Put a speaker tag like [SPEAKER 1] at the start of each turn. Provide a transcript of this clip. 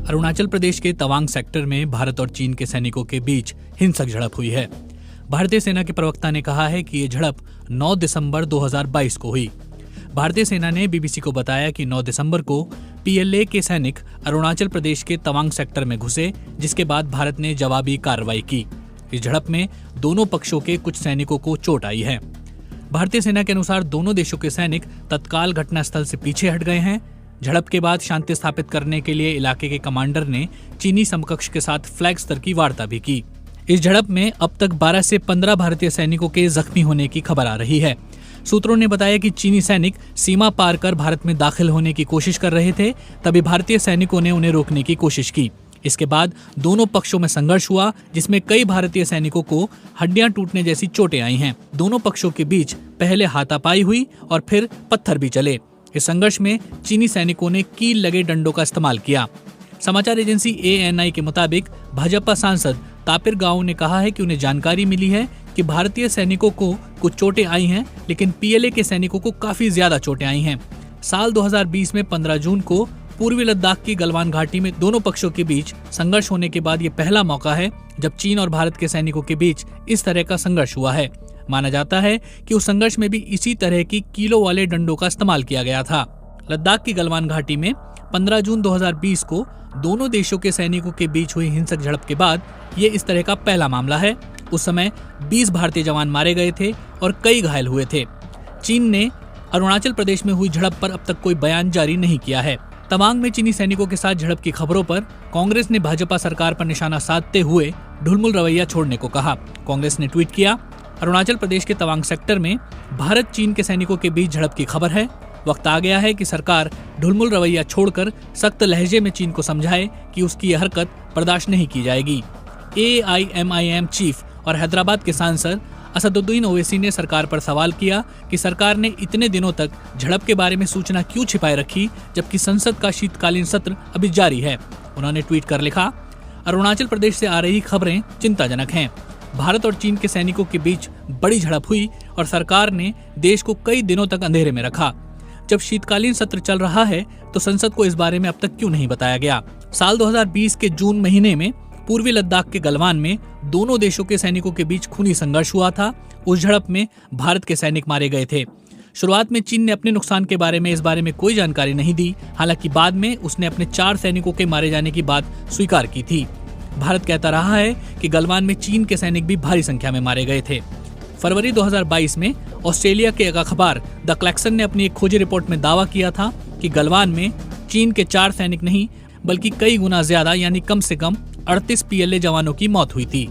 [SPEAKER 1] अरुणाचल प्रदेश के तवांग सेक्टर में भारत और चीन के सैनिकों के बीच हिंसक झड़प हुई है। भारतीय सेना के प्रवक्ता ने कहा है कि ये झड़प 9 दिसंबर 2022 को हुई। भारतीय सेना ने बीबीसी को बताया कि 9 दिसंबर को पीएलए के सैनिक अरुणाचल प्रदेश के तवांग सेक्टर में घुसे, जिसके बाद भारत ने जवाबी कार्रवाई की। इस झड़प में दोनों पक्षों के कुछ सैनिकों को चोट आई है। भारतीय सेना के अनुसार दोनों देशों के सैनिक तत्काल घटनास्थल से पीछे हट गए हैं। झड़प के बाद शांति स्थापित करने के लिए इलाके के कमांडर ने चीनी समकक्ष के साथ फ्लैग स्तर की वार्ता भी की। इस झड़प में अब तक 12 से 15 भारतीय सैनिकों के जख्मी होने की खबर आ रही है। सूत्रों ने बताया कि चीनी सैनिक सीमा पार कर भारत में दाखिल होने की कोशिश कर रहे थे, तभी भारतीय सैनिकों ने उन्हें रोकने की कोशिश की। इसके बाद दोनों पक्षों में संघर्ष हुआ, जिसमें कई भारतीय सैनिकों को हड्डियां टूटने जैसी चोटें आई हैं। दोनों पक्षों के बीच पहले हाथापाई हुई और फिर पत्थर भी चले। इस संघर्ष में चीनी सैनिकों ने कील लगे डंडों का इस्तेमाल किया। समाचार एजेंसी ANI के मुताबिक भाजपा सांसद तापिर गाओ ने कहा है कि उन्हें जानकारी मिली है कि भारतीय सैनिकों को कुछ चोटें आई हैं, लेकिन पीएलए के सैनिकों को काफी ज्यादा चोटें आई हैं। साल 2020 में 15 जून को पूर्वी लद्दाख की गलवान घाटी में दोनों पक्षों के बीच संघर्ष होने के बाद ये पहला मौका है जब चीन और भारत के सैनिकों के बीच इस तरह का संघर्ष हुआ है। माना जाता है कि उस संघर्ष में भी इसी तरह की कीलों वाले डंडों का इस्तेमाल किया गया था। लद्दाख की गलवान घाटी में 15 जून 2020 को दोनों देशों के सैनिकों के बीच हुई हिंसक झड़प के बाद ये इस तरह का पहला मामला है। उस समय 20 भारतीय जवान मारे गए थे और कई घायल हुए थे। चीन ने अरुणाचल प्रदेश में हुई झड़प पर अब तक कोई बयान जारी नहीं किया है। तवांग में चीनी सैनिकों के साथ झड़प की खबरों पर कांग्रेस ने भाजपा सरकार पर निशाना साधते हुए ढुलमुल रवैया छोड़ने को कहा। कांग्रेस ने ट्वीट किया, अरुणाचल प्रदेश के तवांग सेक्टर में भारत चीन के सैनिकों के बीच झड़प की खबर है। वक्त आ गया है कि सरकार ढुलमुल रवैया छोड़कर सख्त लहजे में चीन को समझाए कि उसकी यह हरकत बर्दाश्त नहीं की जाएगी। AIMIM चीफ और हैदराबाद के सांसद असदुद्दीन ओवैसी ने सरकार पर सवाल किया कि सरकार ने इतने दिनों तक झड़प के बारे में सूचना क्यों छिपाए रखी, जबकि संसद का शीतकालीन सत्र अभी जारी है। उन्होंने ट्वीट कर लिखा, अरुणाचल प्रदेश से आ रही खबरें चिंताजनक हैं। भारत और चीन के सैनिकों के बीच बड़ी झड़प हुई और सरकार ने देश को कई दिनों तक अंधेरे में रखा। जब शीतकालीन सत्र चल रहा है तो संसद को इस बारे में अब तक क्यों नहीं बताया गया। साल 2020 के जून महीने में पूर्वी लद्दाख के गलवान में दोनों देशों के सैनिकों के बीच खूनी संघर्ष हुआ था। उस झड़प में भारत के सैनिक मारे गए थे। शुरुआत में चीन ने अपने नुकसान के बारे में इस बारे में कोई जानकारी नहीं दी, हालांकि बाद में उसने अपने 4 सैनिकों के मारे जाने की बात स्वीकार की थी। भारत कहता रहा है कि गलवान में चीन के सैनिक भी भारी संख्या में मारे गए थे। फरवरी 2022 में ऑस्ट्रेलिया के एक अखबार द क्लैक्सन ने अपनी एक खोजी रिपोर्ट में दावा किया था कि गलवान में चीन के 4 सैनिक नहीं बल्कि कई गुना ज्यादा यानी कम से कम 38 पीएलए जवानों की मौत हुई थी।